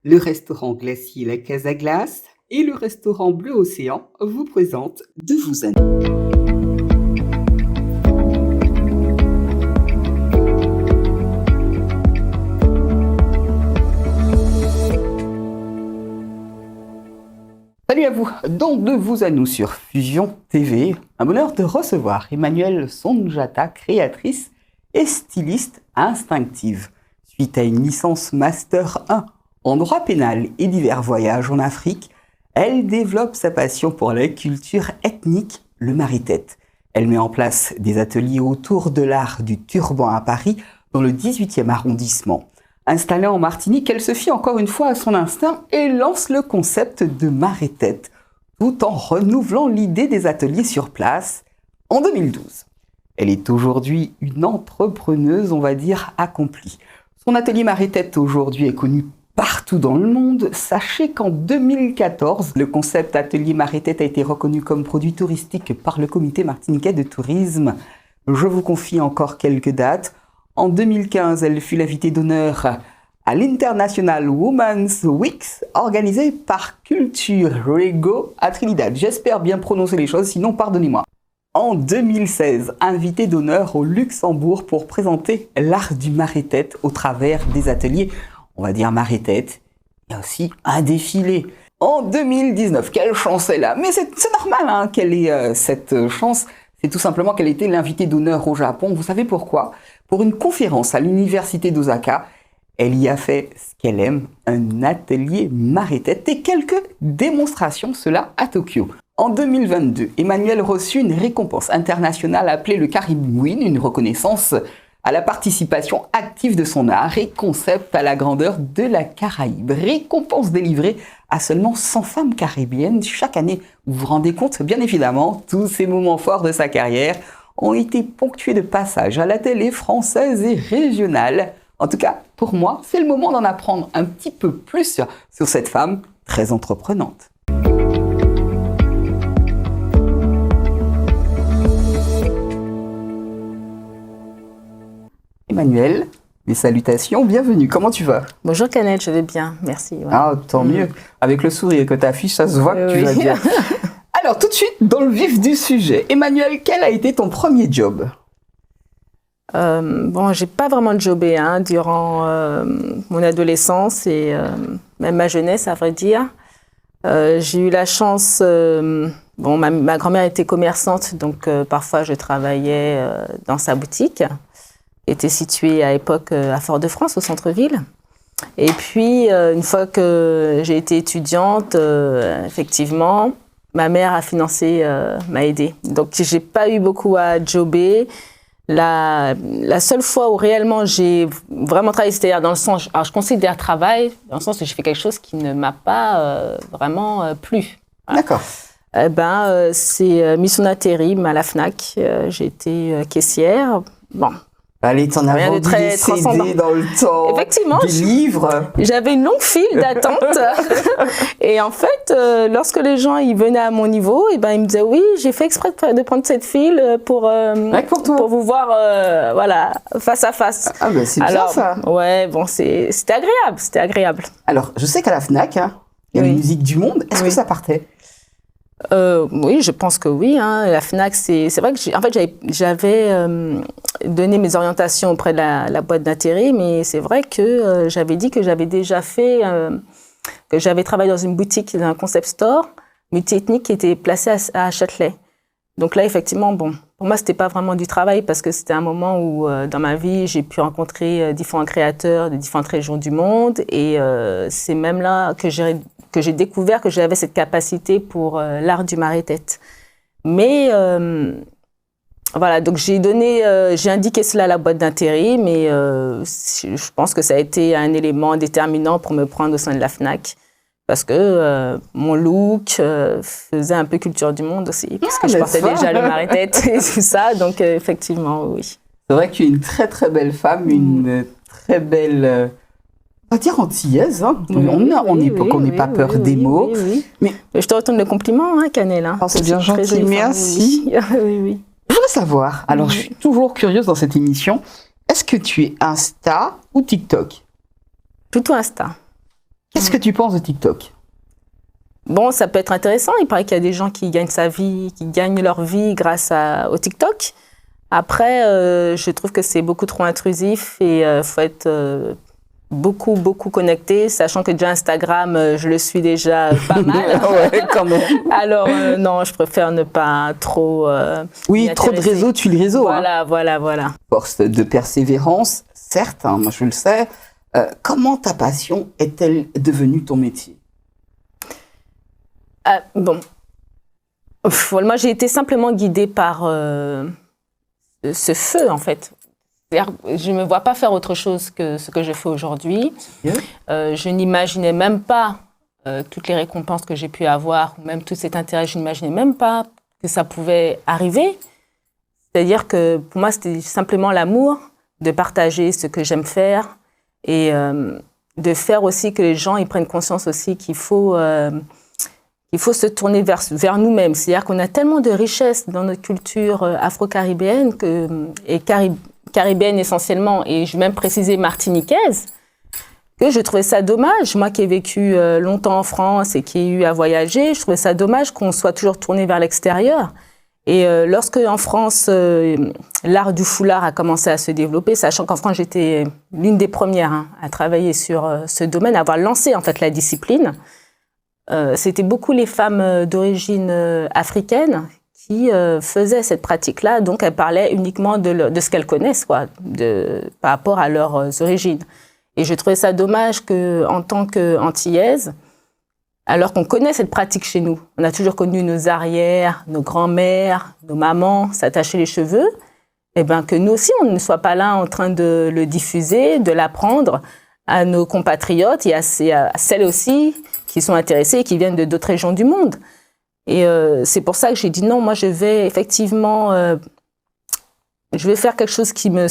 Le restaurant glacier La Casa Glace et le restaurant Bleu Océan vous présentent De vous à nous. Salut à vous, dans De vous à nous sur Fusion TV. Un bonheur de recevoir Emmanuelle Sonjata, créatrice et styliste instinctive. Suite à une licence Master 1 en droit pénal et divers voyages en Afrique, elle développe sa passion pour la culture ethnique, le Mari-Tête. Elle met en place des ateliers autour de l'art du turban à Paris, dans le 18e arrondissement. Installée en Martinique, elle se fie encore une fois à son instinct et lance le concept de Mari-Tête, tout en renouvelant l'idée des ateliers sur place en 2012. Elle est aujourd'hui une entrepreneuse, on va dire, accomplie. Son atelier Mari-Tête aujourd'hui est connu partout dans le monde. Sachez qu'en 2014, le concept atelier Mari-Tête a été reconnu comme produit touristique par le comité martiniquais de tourisme. Je vous confie encore quelques dates. En 2015, elle fut l'invitée d'honneur à l'International Women's Week organisé par Culture Rego à Trinidad. J'espère bien prononcer les choses, sinon pardonnez-moi. En 2016, invitée d'honneur au Luxembourg pour présenter l'art du Mari-Tête au travers des ateliers, on va dire Mari-Tête. Il y a aussi un défilé. En 2019, quelle chance elle a. Mais c'est normal hein, qu'elle ait cette chance. C'est tout simplement qu'elle était l'invitée d'honneur au Japon. Vous savez pourquoi ? Pour une conférence à l'université d'Osaka, elle y a fait ce qu'elle aime, un atelier Mari-Tête et quelques démonstrations, cela à Tokyo. En 2022, Emmanuelle reçut une récompense internationale appelée le Caribbean Win, une reconnaissance à la participation active de son art et concept à la grandeur de la Caraïbe. Récompense délivrée à seulement 100 femmes caribéennes chaque année. Vous vous rendez compte ? Bien évidemment, tous ces moments forts de sa carrière ont été ponctués de passages à la télé française et régionale. En tout cas, pour moi, c'est le moment d'en apprendre un petit peu plus sur cette femme très entreprenante. Emmanuelle, mes salutations, bienvenue. Comment tu vas ? Bonjour Canel, je vais bien, merci. Ouais. Ah, tant mieux. Avec le sourire que tu affiches, ça se voit que tu vas bien. Alors, tout de suite, dans le vif du sujet. Emmanuelle, quel a été ton premier job ? Bon, j'ai pas vraiment jobé durant mon adolescence et même ma jeunesse, à vrai dire. J'ai eu la chance... ma grand-mère était commerçante, donc parfois je travaillais dans sa boutique. Était située à l'époque à Fort-de-France, au centre-ville. Et puis, une fois que j'ai été étudiante, effectivement, ma mère a financé, m'a aidée. Donc, j'ai pas eu beaucoup à jobber. La seule fois où réellement j'ai vraiment travaillé, c'est-à-dire dans le sens, alors je considère travail, dans le sens où j'ai fait quelque chose qui ne m'a pas vraiment plu. Voilà. D'accord. C'est mission d'intérim à la Fnac. J'ai été caissière. Bon. Allez, t'en as vendu des CD dans le temps, effectivement, des livres. J'avais une longue file d'attente. Et en fait, lorsque les gens ils venaient à mon niveau, et ben ils me disaient oui, j'ai fait exprès de prendre cette file pour vous voir voilà, face à face. Ah ben c'est bien ça. Ouais, bon, c'était agréable. Alors, je sais qu'à la Fnac, il y a une musique du monde. Est-ce que ça partait ? Oui, je pense que oui. La Fnac, c'est vrai que j'avais donné mes orientations auprès de la boîte d'intérim, mais c'est vrai que j'avais dit que j'avais déjà fait, que j'avais travaillé dans une boutique, dans un concept store multi-ethnique qui était placée à Châtelet. Donc là, effectivement, bon, pour moi, c'était pas vraiment du travail parce que c'était un moment où, dans ma vie, j'ai pu rencontrer différents créateurs de différentes régions du monde et c'est même là que j'ai découvert que j'avais cette capacité pour l'art du Mari-Tête. Mais voilà, donc j'ai indiqué cela à la boîte d'intérim et je pense que ça a été un élément déterminant pour me prendre au sein de la Fnac. Parce que mon look faisait un peu culture du monde aussi, parce que je portais déjà le Mari-Tête et tout ça, donc effectivement, oui. C'est vrai que tu es une très très belle femme, une très belle... On va dire antillaise, hein. On n'est pas peur des mots. Oui. Mais je te retourne le compliment, Canel. C'est bien gentil, merci. Oui. Je voudrais savoir, alors je suis toujours curieuse dans cette émission, est-ce que tu es Insta ou TikTok ? Plutôt Insta. Qu'est-ce que tu penses de TikTok? Bon, ça peut être intéressant. Il paraît qu'il y a des gens qui gagnent leur vie grâce au TikTok. Après, je trouve que c'est beaucoup trop intrusif et faut être beaucoup connecté, sachant que déjà Instagram, je le suis déjà pas mal. Ouais, quand même. Alors, non, je préfère ne pas trop oui, trop de réseaux tue le réseau. Voilà. Force de persévérance, certes, hein, moi je le sais. Comment ta passion est-elle devenue ton métier? Bon. Moi, j'ai été simplement guidée par ce feu, en fait. Je ne me vois pas faire autre chose que ce que je fais aujourd'hui. Je n'imaginais même pas toutes les récompenses que j'ai pu avoir, ou même tout cet intérêt, je n'imaginais même pas que ça pouvait arriver. C'est-à-dire que pour moi, c'était simplement l'amour de partager ce que j'aime faire et de faire aussi que les gens ils prennent conscience aussi qu'il faut se tourner vers nous-mêmes. C'est-à-dire qu'on a tellement de richesses dans notre culture afro-caribéenne et caribéenne essentiellement, et je vais même préciser martiniquaise, que je trouvais ça dommage. Moi qui ai vécu longtemps en France et qui ai eu à voyager, je trouvais ça dommage qu'on soit toujours tourné vers l'extérieur. Et lorsque en France, l'art du foulard a commencé à se développer, sachant qu'en France, j'étais l'une des premières à travailler sur ce domaine, à avoir lancé en fait la discipline, c'était beaucoup les femmes d'origine africaine qui faisaient cette pratique-là. Donc, elles parlaient uniquement de ce qu'elles connaissent, quoi, par rapport à leurs origines. Et je trouvais ça dommage qu'en tant qu'antillaise, alors qu'on connaît cette pratique chez nous, on a toujours connu nos arrières, nos grands-mères, nos mamans s'attacher les cheveux, et ben que nous aussi, on ne soit pas là en train de le diffuser, de l'apprendre à nos compatriotes et à celles aussi qui sont intéressées et qui viennent d'autres régions du monde. Et c'est pour ça que j'ai dit non, moi je vais effectivement, je vais faire quelque chose qui me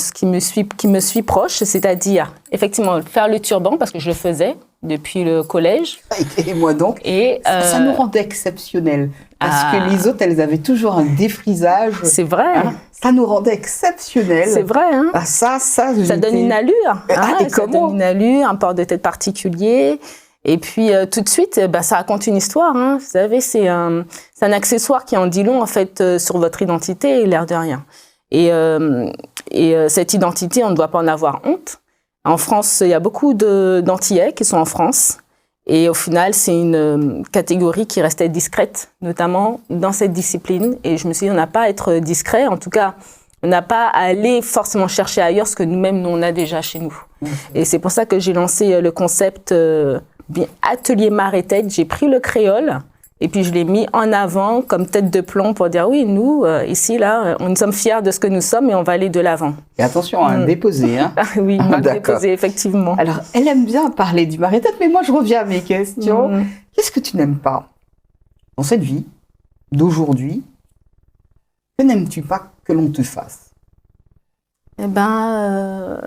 suis proche, c'est-à-dire effectivement faire le turban parce que je le faisais depuis le collège. Et moi donc. Et ça nous rendait exceptionnels parce que les autres, elles avaient toujours un défrisage. C'est vrai. Hein, ça nous rendait exceptionnels. C'est vrai. Hein. Ça donne une allure. Et ça donne une allure, un port de tête particulier. Et puis tout de suite, ça raconte une histoire. Hein. Vous savez, c'est un accessoire qui en dit long en fait sur votre identité, l'air de rien. Et cette identité, on ne doit pas en avoir honte. En France, il y a beaucoup d'Antillais qui sont en France. Et au final, c'est une catégorie qui restait discrète, notamment dans cette discipline. Et je me suis dit, on n'a pas à être discret. En tout cas, on n'a pas à aller forcément chercher ailleurs ce que nous-mêmes, on a déjà chez nous. Et c'est pour ça que j'ai lancé le concept Atelier Mare et Tête. J'ai pris le créole et puis je l'ai mis en avant comme tête de plomb pour dire oui, nous, ici, là, nous sommes fiers de ce que nous sommes et on va aller de l'avant. Et attention à déposer. Hein. Oui, déposer, effectivement. Alors, elle aime bien parler du Mare et Tête, mais moi, je reviens à mes questions. Qu'est-ce que tu n'aimes pas dans cette vie d'aujourd'hui? Que n'aimes-tu pas que l'on te fasse? Eh ben,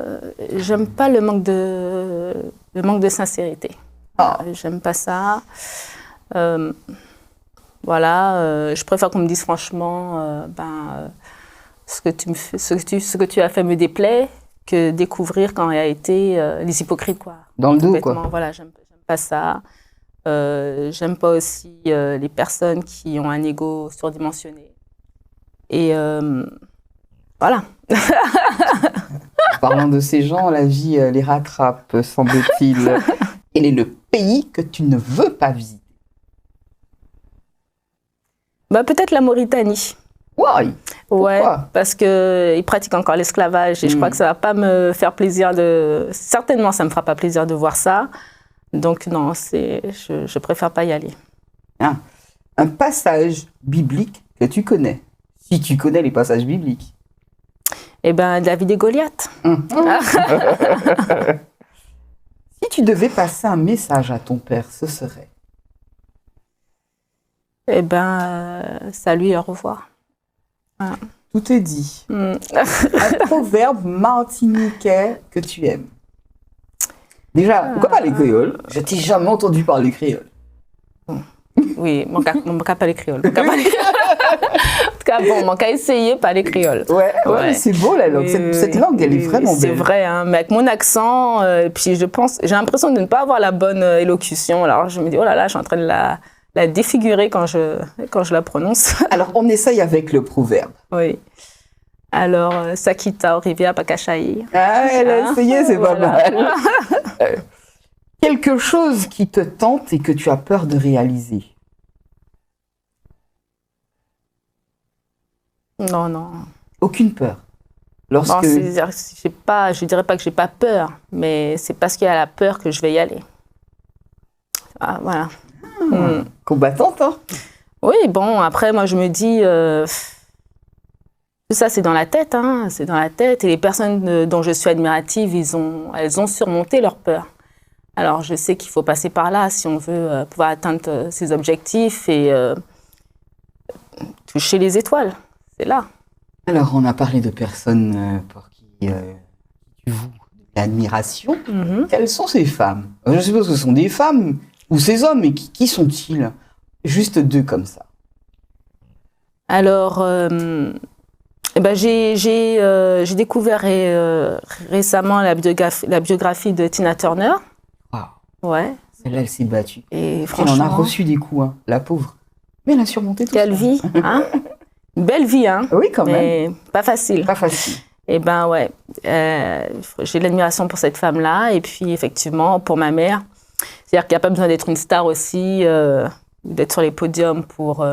j'aime pas le manque de sincérité. J'aime pas ça. Voilà, je préfère qu'on me dise franchement, ce que tu as fait me déplaît, que découvrir qu'en réalité les hypocrites quoi. Dans le dos quoi. Voilà, j'aime pas ça. J'aime pas aussi les personnes qui ont un ego surdimensionné. Et voilà. Parlant de ces gens, la vie les rattrape, semble-t-il. Quel est le pays que tu ne veux pas visiter? Peut-être la Mauritanie. Why? Ouais, parce qu'ils pratiquent encore l'esclavage et je crois que ça va pas me faire plaisir Certainement, ça me fera pas plaisir de voir ça. Donc non, je préfère pas y aller. Un passage biblique que tu connais, si tu connais les passages bibliques. Eh bien, David et Goliath. Si tu devais passer un message à ton père, ce serait? Eh bien, salut et au revoir. Voilà. Tout est dit. Un proverbe martiniquais que tu aimes. Déjà, pourquoi pas les créoles? Je t'ai jamais entendu parler créole. oui, mon cas pas les créoles. En tout cas, bon, mon cas essayé pas les créoles. Ouais, mais c'est beau la langue. Cette langue, elle est vraiment belle. C'est vrai, hein, mais avec mon accent, puis j'ai l'impression de ne pas avoir la bonne élocution. Alors je me dis, oh là là, je suis en train de la défigurer quand je la prononce. Alors, on essaye avec le proverbe. Oui. Alors, Sakita, Orivia, Pakashai. Ah, elle a essayé, c'est pas mal. Quelque chose qui te tente et que tu as peur de réaliser. Non. Aucune peur. Bon, je dirais pas que j'ai pas peur, mais c'est parce qu'il y a la peur que je vais y aller. Ah, voilà. Combattante, hein? Oui, bon, après, moi, je me dis, tout ça, c'est dans la tête, hein, c'est dans la tête. Et les personnes dont je suis admirative, elles ont surmonté leur peur. Alors, je sais qu'il faut passer par là si on veut pouvoir atteindre ses objectifs et toucher les étoiles. C'est là. Alors, on a parlé de personnes pour qui tu voues l'admiration. Quelles sont ces femmes? Je suppose que ce sont des femmes ou ces hommes, mais qui sont-ils? Juste deux comme ça. Alors, j'ai découvert récemment la biographie de Tina Turner. Wow. Ouais. Celle-là, elle s'est battue. Et franchement, elle en a reçu des coups, hein, la pauvre. Mais elle a surmonté tout ça. Quelle vie, hein? Une belle vie, hein? Oui, quand même. Mais pas facile. Pas facile. Eh ben ouais, j'ai de l'admiration pour cette femme-là. Et puis, effectivement, pour ma mère, c'est-à-dire qu'il n'y a pas besoin d'être une star aussi, d'être sur les podiums pour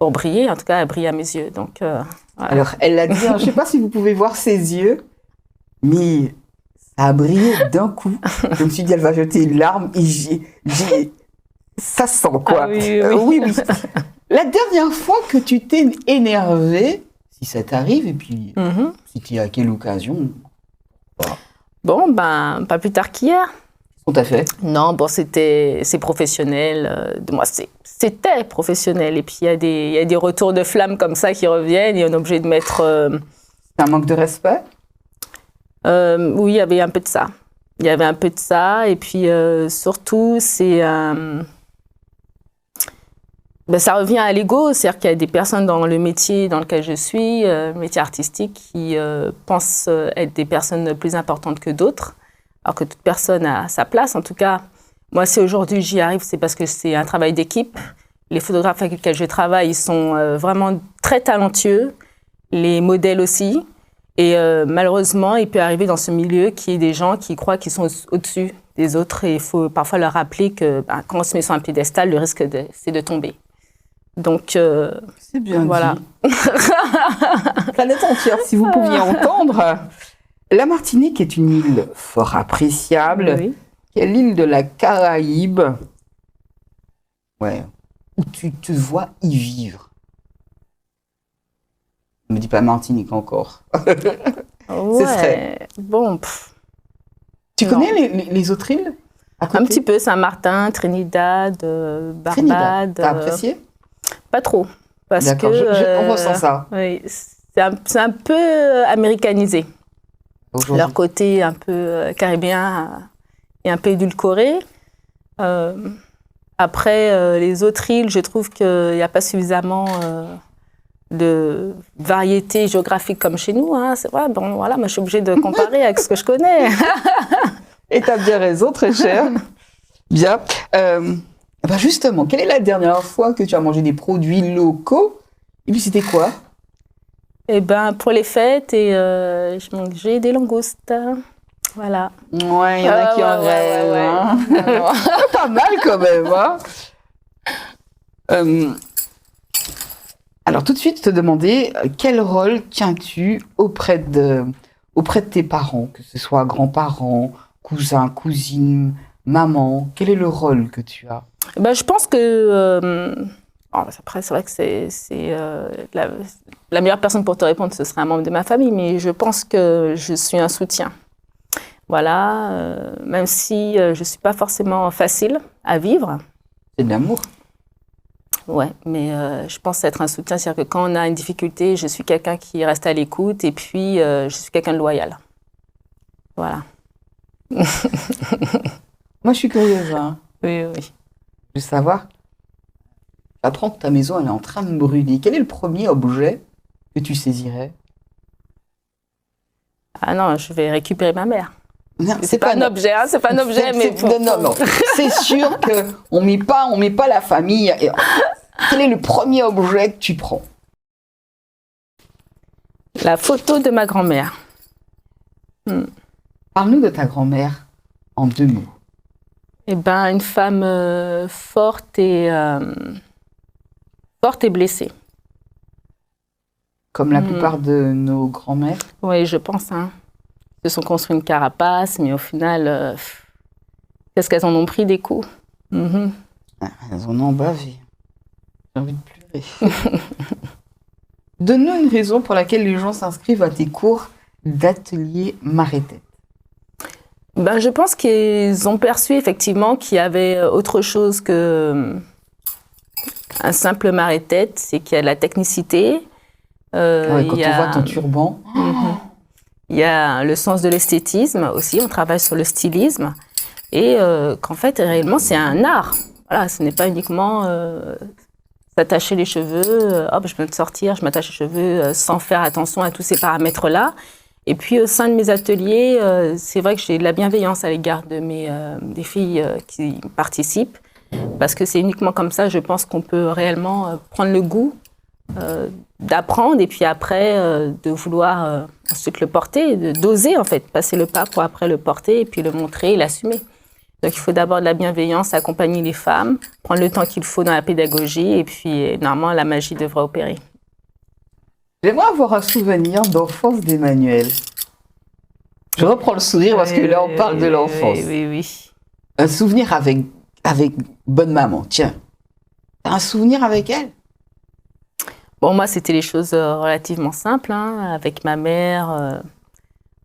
briller. En tout cas, elle brille à mes yeux. Donc, voilà. Alors, elle l'a dit, je ne sais pas si vous pouvez voir ses yeux, mais ça a brillé d'un coup. Je me suis dit, elle va jeter une larme et ça sent, quoi. Ah, oui. Oui. La dernière fois que tu t'es énervée, si ça t'arrive, et puis c'était à quelle occasion? Bon, ben, pas plus tard qu'hier. Tout à fait. Non, bon, c'est professionnel. Moi, c'était professionnel. Et puis, il y a des retours de flammes comme ça qui reviennent et on est obligé de mettre... C'est un manque de respect? Oui, il y avait un peu de ça. Il y avait un peu de ça. Et puis, surtout, c'est... ça revient à l'ego. C'est-à-dire qu'il y a des personnes dans le métier dans lequel je suis, métier artistique, qui pensent être des personnes plus importantes que d'autres. Alors que toute personne a sa place. En tout cas, moi, si aujourd'hui j'y arrive, c'est parce que c'est un travail d'équipe. Les photographes avec lesquels je travaille, ils sont vraiment très talentueux. Les modèles aussi. Et malheureusement, il peut arriver dans ce milieu qu'il y ait des gens qui croient qu'ils sont au-dessus des autres. Et il faut parfois leur rappeler que quand on se met sur un piédestal, le risque, c'est de tomber. Donc, c'est bien voilà. Dit. Planète entière, si vous pouviez entendre. La Martinique est une île fort appréciable. Oui. Quelle île de la Caraïbe, où tu te vois y vivre? Ne me dis pas Martinique encore. Ouais. Serait... Bon. Tu connais les autres îles un petit peu, Saint-Martin, Trinidad, Barbade. Trinidad, t'as apprécié? Pas trop. Parce d'accord, que, on ressent ça. Oui, c'est un peu américanisé. Leur côté un peu caribéen et un peu édulcoré. Après, les autres îles, je trouve qu'il n'y a pas suffisamment de variété géographique comme chez nous. Hein. C'est vrai, bon, voilà, moi je suis obligée de comparer avec ce que je connais. Et tu as bien raison, très cher. Bien. Justement, quelle est la dernière fois que tu as mangé des produits locaux? Et puis c'était quoi? Eh ben, pour les fêtes, je mangeais des langoustes. Voilà. Ouais, il y en a qui en rêvent. Hein. Pas mal quand même. Hein. Alors, tout de suite, te demander quel rôle tiens-tu auprès de tes parents, que ce soit grands-parents, cousins, cousines, maman. Quel est le rôle que tu as? Je pense que... après, c'est vrai que c'est la meilleure personne pour te répondre, ce serait un membre de ma famille, mais je pense que je suis un soutien. Voilà, même si je ne suis pas forcément facile à vivre. C'est de l'amour. Ouais, mais je pense être un soutien, c'est-à-dire que quand on a une difficulté, je suis quelqu'un qui reste à l'écoute et puis je suis quelqu'un de loyal. Voilà. Moi, je suis curieuse. Hein. Oui. Je veux savoir, apprends que ta maison elle est en train de brûler. Quel est le premier objet que tu saisirais? Ah non, je vais récupérer ma mère. Non, C'est pas un objet, hein, c'est pas un objet, mais bon. Non. C'est sûr qu'on met pas la famille. Quel est le premier objet que tu prends? La photo de ma grand-mère. Parle-nous de ta grand-mère en 2 mots. Eh ben, une femme forte et blessée. Comme la plupart de nos grands-mères. Oui, je pense. Hein. Ils se sont construits une carapace, mais au final, qu'est-ce qu'elles en ont pris des coups? Elles en ont bavé. J'ai envie de pleurer. Donne-nous une raison pour laquelle les gens s'inscrivent à tes cours d'atelier marée-tête. Ben, je pense qu'ils ont perçu effectivement qu'il y avait autre chose qu'un simple marée-tête, c'est qu'il y a de la technicité. Quand on voit ton turban. Il y a le sens de l'esthétisme aussi, on travaille sur le stylisme. Et qu'en fait, réellement, c'est un art. Voilà, ce n'est pas uniquement s'attacher les cheveux, hop, je peux me sortir, je m'attache les cheveux sans faire attention à tous ces paramètres-là. Et puis, au sein de mes ateliers, c'est vrai que j'ai de la bienveillance à l'égard de des filles qui participent. Parce que c'est uniquement comme ça, je pense qu'on peut réellement prendre le goût d'apprendre et puis après de vouloir ensuite le porter, d'oser en fait, passer le pas pour après le porter et puis le montrer et l'assumer. Donc il faut d'abord de la bienveillance, accompagner les femmes, prendre le temps qu'il faut dans la pédagogie et puis normalement la magie devrait opérer. J'aimerais avoir un souvenir d'enfance d'Emmanuel. Je reprends le sourire parce que là on parle de l'enfance. Oui. Un souvenir avec bonne maman, tiens. T'as un souvenir avec elle? Bon, moi, c'était les choses relativement simples. Hein. Avec ma mère,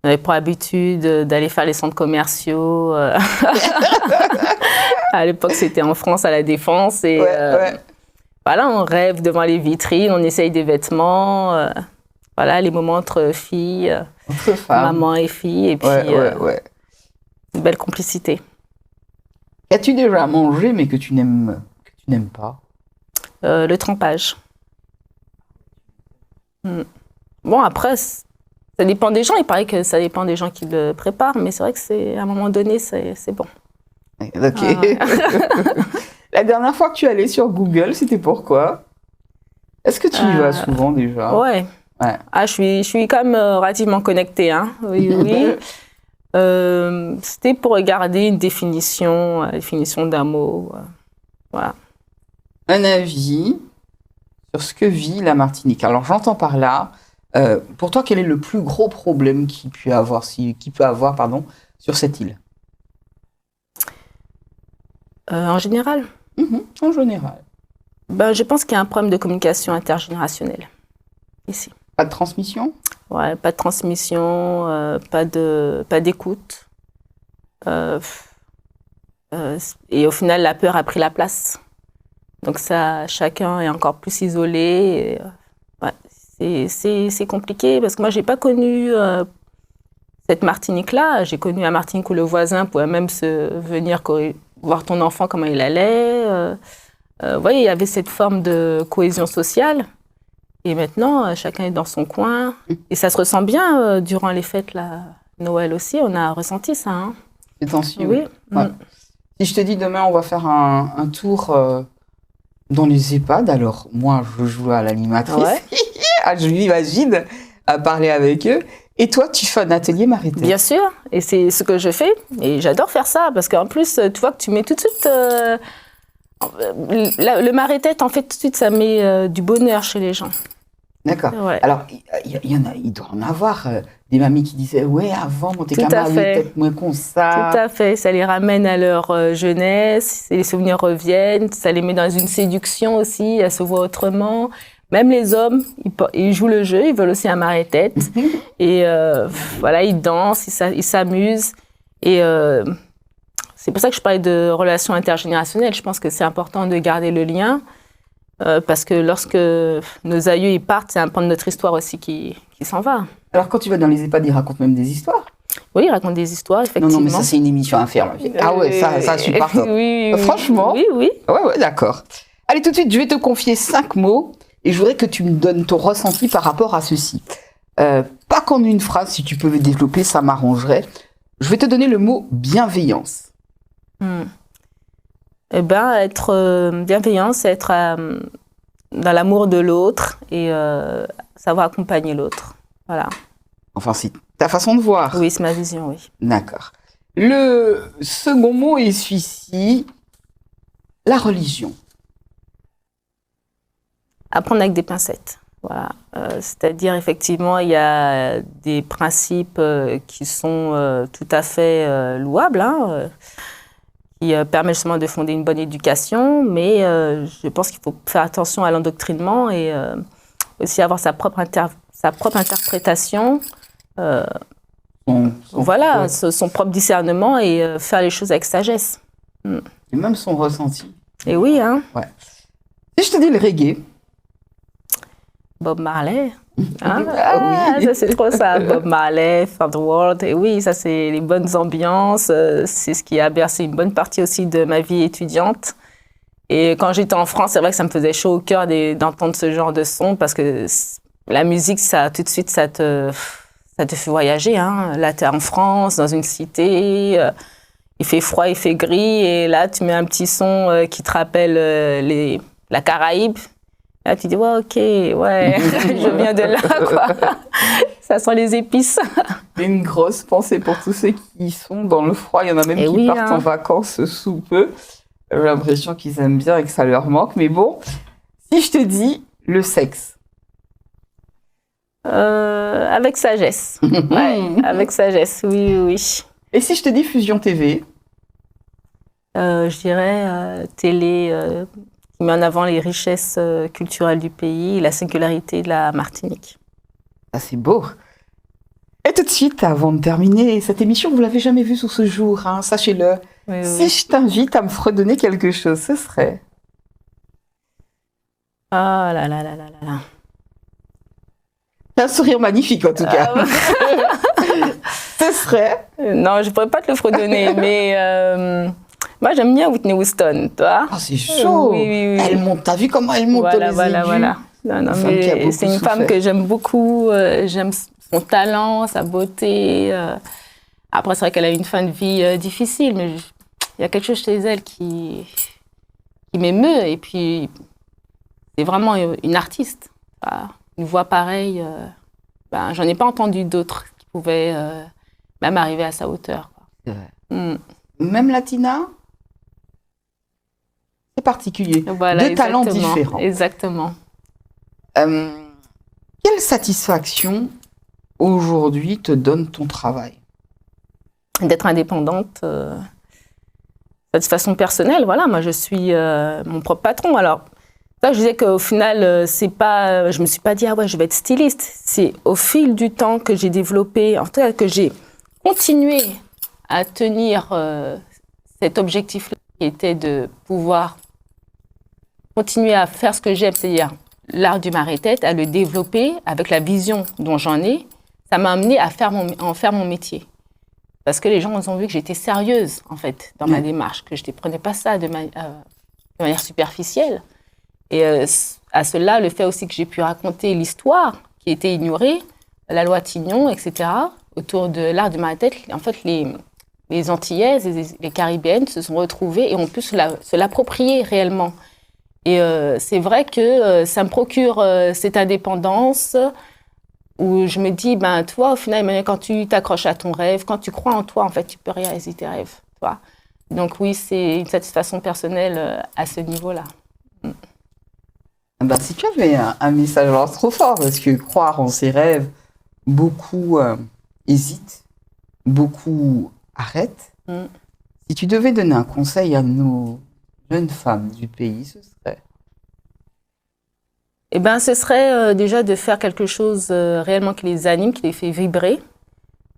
on avait pour habitude d'aller faire les centres commerciaux. À l'époque, c'était en France, à La Défense. Et voilà, on rêve devant les vitrines, on essaye des vêtements. Voilà, les moments entre filles, entre femmes. Maman et fille. Et puis, une belle complicité. Qu'as-tu déjà mangé, mais que tu n'aimes pas? Le trempage. Bon, après, ça dépend des gens. Il paraît que ça dépend des gens qui le préparent, mais c'est vrai que à un moment donné, c'est bon. Ok. La dernière fois que tu es allée sur Google, c'était pourquoi? Est-ce que tu y vas souvent déjà? Ouais. Ah, je suis quand même relativement connectée. Hein. Oui. C'était pour regarder une définition d'un mot. Voilà. Un avis sur ce que vit la Martinique. Alors j'entends par là, pour toi, quel est le plus gros problème qu'il peut avoir sur cette île? En général? En général. Ben, je pense qu'il y a un problème de communication intergénérationnelle ici. Pas de transmission? Ouais, pas de transmission, pas d'écoute. Et au final, la peur a pris la place. Donc ça, chacun est encore plus isolé. C'est compliqué parce que moi, j'ai pas connu cette Martinique-là. J'ai connu la Martinique où le voisin pouvait même venir voir ton enfant comment il allait. Vous voyez, il y avait cette forme de cohésion sociale. Et maintenant, chacun est dans son coin. Et ça se ressent bien durant les fêtes, là. Noël aussi, on a ressenti ça. Hein. Les tensions. Oui. Ouais. Si je te dis demain, on va faire un tour dans les EHPAD, alors moi, je joue à l'animatrice. Ouais. Je m'imagine à parler avec eux. Et toi, tu fais un atelier marée-tête? Bien sûr, et c'est ce que je fais. Et j'adore faire ça, parce qu'en plus, tu vois que tu mets tout de suite... le marée-tête, en fait, tout de suite, ça met du bonheur chez les gens. D'accord. Ouais. Alors, il doit en avoir des mamies qui disaient « Ouais, avant, mon camarades étaient peut-être moins comme ça. » Tout à fait. Ça les ramène à leur jeunesse, les souvenirs reviennent, ça les met dans une séduction aussi, elles se voient autrement. Même les hommes, ils jouent le jeu, ils veulent aussi un marée-tête. Et voilà, ils dansent, ils s'amusent. Et c'est pour ça que je parlais de relations intergénérationnelles. Je pense que c'est important de garder le lien. Parce que lorsque nos aïeux ils partent, c'est un pan de notre histoire aussi qui s'en va. Alors quand tu vas dans les EHPAD, ils racontent même des histoires? Oui, ils racontent des histoires, effectivement. Non, mais ça c'est une émission à faire. Ah ouais, ça je suis partant. Oui. Franchement? Oui. Ouais, d'accord. Allez, tout de suite, je vais te confier 5 mots et je voudrais que tu me donnes ton ressenti par rapport à ceci. Pas qu'en une phrase, si tu peux le développer, ça m'arrangerait. Je vais te donner le mot bienveillance. Eh bien, être bienveillant, c'est être dans l'amour de l'autre et savoir accompagner l'autre. Voilà. Enfin, c'est ta façon de voir. Oui, c'est ma vision, oui. D'accord. Le second mot est celui-ci, la religion. Apprendre avec des pincettes. Voilà. C'est-à-dire, effectivement, il y a des principes qui sont tout à fait louables, hein, qui permettent justement de fonder une bonne éducation, mais je pense qu'il faut faire attention à l'endoctrinement et aussi avoir sa propre interprétation, son propre discernement et faire les choses avec sagesse. Et même son ressenti. Et oui, hein. Ouais. Si je te dis le reggae. Bob Marley. Hein? Oui. Ça, c'est trop ça. Bob Marley, Thunderworld. Et oui, ça, c'est les bonnes ambiances. C'est ce qui a bercé une bonne partie aussi de ma vie étudiante. Et quand j'étais en France, c'est vrai que ça me faisait chaud au cœur d'entendre ce genre de son parce que la musique, ça, tout de suite, ça te fait voyager. Hein. Là, tu es en France, dans une cité. Il fait froid, il fait gris. Et là, tu mets un petit son qui te rappelle la Caraïbe. Là, tu dis, ouais, ok, ouais, je viens de là, quoi. Ça sent les épices. Une grosse pensée pour tous ceux qui sont dans le froid. Il y en a même qui partent en vacances sous peu. J'ai l'impression qu'ils aiment bien et que ça leur manque. Mais bon, si je te dis le sexe. Avec sagesse. Ouais, avec sagesse, oui. Et si je te dis Fusion TV? Je dirais télé qui met en avant les richesses culturelles du pays et la singularité de la Martinique. Ah, c'est beau. Et tout de suite, avant de terminer cette émission, vous ne l'avez jamais vue sous ce jour, hein, sachez-le. Oui, si je t'invite à me fredonner quelque chose, ce serait... Ah là là là là là là. T'as un sourire magnifique, en tout cas. Ce serait... Non, je ne pourrais pas te le fredonner, mais... Moi, j'aime bien Whitney Houston, toi. Ah, c'est chaud. Oui. Elle monte, t'as vu comment elle monte les aigus. Voilà. Non, mais c'est une femme que j'aime beaucoup. J'aime son talent, sa beauté. Après, c'est vrai qu'elle a eu une fin de vie difficile, mais il y a quelque chose chez elle qui m'émeut. Et puis, c'est vraiment une artiste. Une voix pareille. J'en ai pas entendu d'autres qui pouvaient même arriver à sa hauteur. Quoi. Même Latina? C'est particulier. Voilà, deux talents différents. Exactement. Quelle satisfaction aujourd'hui te donne ton travail? D'être indépendante, satisfaction personnelle. Voilà, moi je suis mon propre patron. Alors, ça, je disais qu'au final, c'est pas, je me suis pas dit ah ouais, je vais être styliste. C'est au fil du temps que j'ai développé, en tout cas que j'ai continué à tenir cet objectif-là, qui était de pouvoir continuer à faire ce que j'aime, c'est-à-dire l'art du marée-tête, à le développer avec la vision dont j'en ai. Ça m'a amené à en faire mon métier. Parce que les gens ont vu que j'étais sérieuse, en fait, dans ma démarche, que je ne prenais pas ça de manière superficielle. Et à cela, le fait aussi que j'ai pu raconter l'histoire qui était ignorée, la loi Tignon, etc., autour de l'art du marée-tête, en fait, les Antillaises et les Caribéennes se sont retrouvées et ont pu se l'approprier réellement. Et c'est vrai que ça me procure cette indépendance où je me dis, tu vois, au final, quand tu t'accroches à ton rêve, quand tu crois en toi, en fait, tu peux réaliser tes rêves. Tu vois. Donc oui, c'est une satisfaction personnelle à ce niveau-là. Si tu avais un message, alors c'est trop fort, parce que croire en ses rêves, beaucoup hésitent, beaucoup arrêtent. Si tu devais donner un conseil à nos jeunes femmes du pays, ce serait? Eh bien, ce serait déjà de faire quelque chose réellement qui les anime, qui les fait vibrer,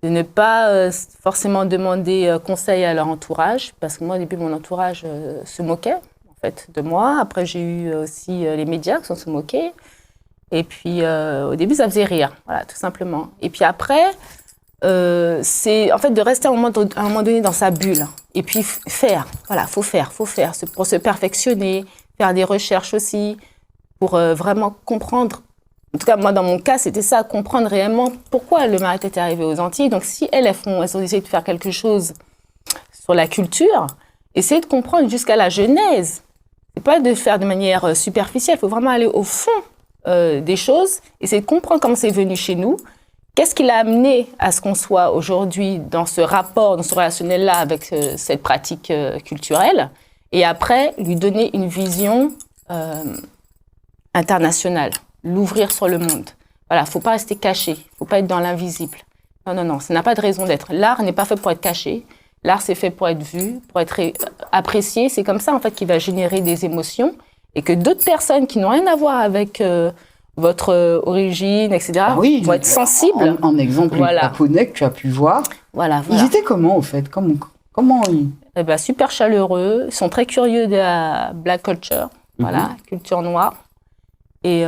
de ne pas forcément demander conseil à leur entourage, parce que moi, au début, mon entourage se moquait en fait, de moi. Après, j'ai eu aussi les médias qui se moquaient. Et puis, au début, ça faisait rire, voilà, tout simplement. Et puis après, c'est en fait de rester à un moment donné dans sa bulle. Et puis faire, voilà, faut faire pour se perfectionner, faire des recherches aussi, pour vraiment comprendre. En tout cas, moi, dans mon cas, c'était ça, comprendre réellement pourquoi le marie-tête est arrivé aux Antilles. Donc, si elles ont essayé de faire quelque chose sur la culture, essayer de comprendre jusqu'à la genèse. C'est pas de faire de manière superficielle, il faut vraiment aller au fond des choses, essayer de comprendre comment c'est venu chez nous, qu'est-ce qui l'a amené à ce qu'on soit aujourd'hui dans ce rapport, dans ce relationnel-là avec cette pratique culturelle, et après, lui donner une vision internationale, l'ouvrir sur le monde. Voilà, il ne faut pas rester caché, il ne faut pas être dans l'invisible. Non, ça n'a pas de raison d'être. L'art n'est pas fait pour être caché, l'art c'est fait pour être vu, pour être apprécié. C'est comme ça en fait qu'il va générer des émotions et que d'autres personnes qui n'ont rien à voir avec votre origine, etc., vont être sensibles. En exemple, les Japonais que tu as pu voir, ils étaient comment au fait? Comment ils... Eh ben, super chaleureux, ils sont très curieux de la black culture, culture noire. Et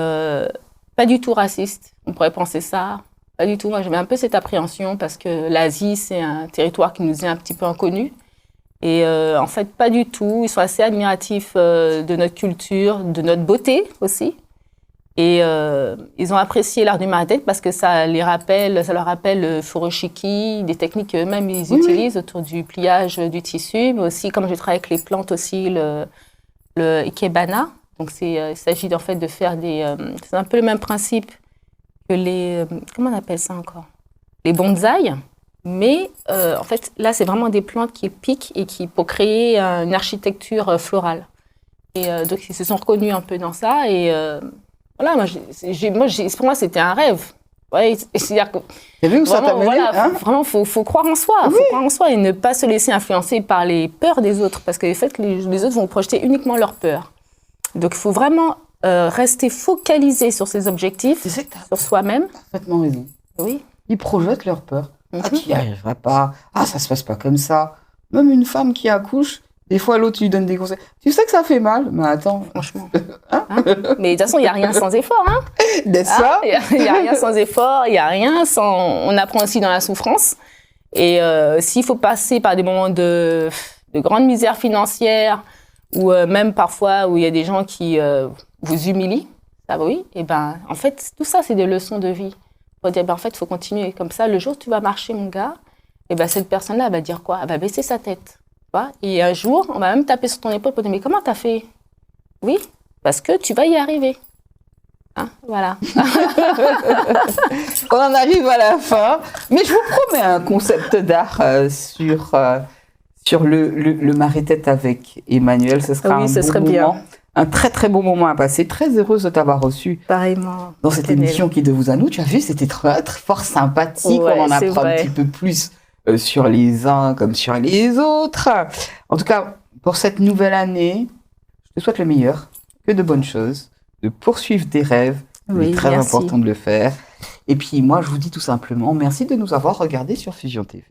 pas du tout raciste, on pourrait penser ça. Pas du tout, moi j'avais un peu cette appréhension parce que l'Asie c'est un territoire qui nous est un petit peu inconnu. Et en fait pas du tout, ils sont assez admiratifs de notre culture, de notre beauté aussi. Et ils ont apprécié l'art du marie-tête parce que ça leur rappelle le furoshiki, des techniques qu'eux-mêmes ils utilisent autour du pliage du tissu, mais aussi comme je travaille avec les plantes aussi, le ikebana. Donc, il s'agit en fait de faire c'est un peu le même principe que les... comment on appelle ça encore? Les bonsaïs. Mais en fait, là, c'est vraiment des plantes qui piquent et pour créer une architecture florale. Et donc, ils se sont reconnus un peu dans ça. Et voilà, pour moi, c'était un rêve. Ouais, c'est-à-dire que... T'as vu où ça t'a mené, hein? Vraiment, faut croire en soi. Il faut croire en soi et ne pas se laisser influencer par les peurs des autres. Parce que, en fait, les autres vont projeter uniquement leurs peurs. Donc, il faut vraiment rester focalisé sur ses objectifs, sur soi-même. Parfaitement raison. Oui. Ils projettent leur peur. Ah, tu n'y arriveras pas. Ah, ça se passe pas comme ça. Même une femme qui accouche, des fois, l'autre lui donne des conseils. Tu sais que ça fait mal, mais attends. Franchement. Mais de toute façon, il n'y a rien sans effort. Hein. N'est-ce pas? Il n'y a rien sans effort, il n'y a rien sans... On apprend aussi dans la souffrance. Et s'il faut passer par des moments de grande misère financière, ou même parfois où il y a des gens qui vous humilient, ça oui, et ben en fait tout ça c'est des leçons de vie. Pour dire en fait il faut continuer comme ça. Le jour où tu vas marcher mon gars, et ben cette personne-là elle va dire quoi? Elle va baisser sa tête, tu vois. Et un jour on va même taper sur ton épaule pour dire mais comment t'as fait? Oui, parce que tu vas y arriver. Hein, voilà. On en arrive à la fin, mais je vous promets un concept d'art sur le marie-tête avec Emmanuelle. Ce sera un très très beau moment à passer. Très heureuse de t'avoir reçu. Pareillement. Dans cette émission qui est de vous à nous. Tu as vu, c'était très, très fort sympathique. Ouais, on en apprend un petit peu plus sur les uns comme sur les autres. En tout cas, pour cette nouvelle année, je te souhaite le meilleur, que de bonnes choses, de poursuivre tes rêves. C'est très important de le faire. Et puis moi, je vous dis tout simplement, merci de nous avoir regardés sur Fusion TV.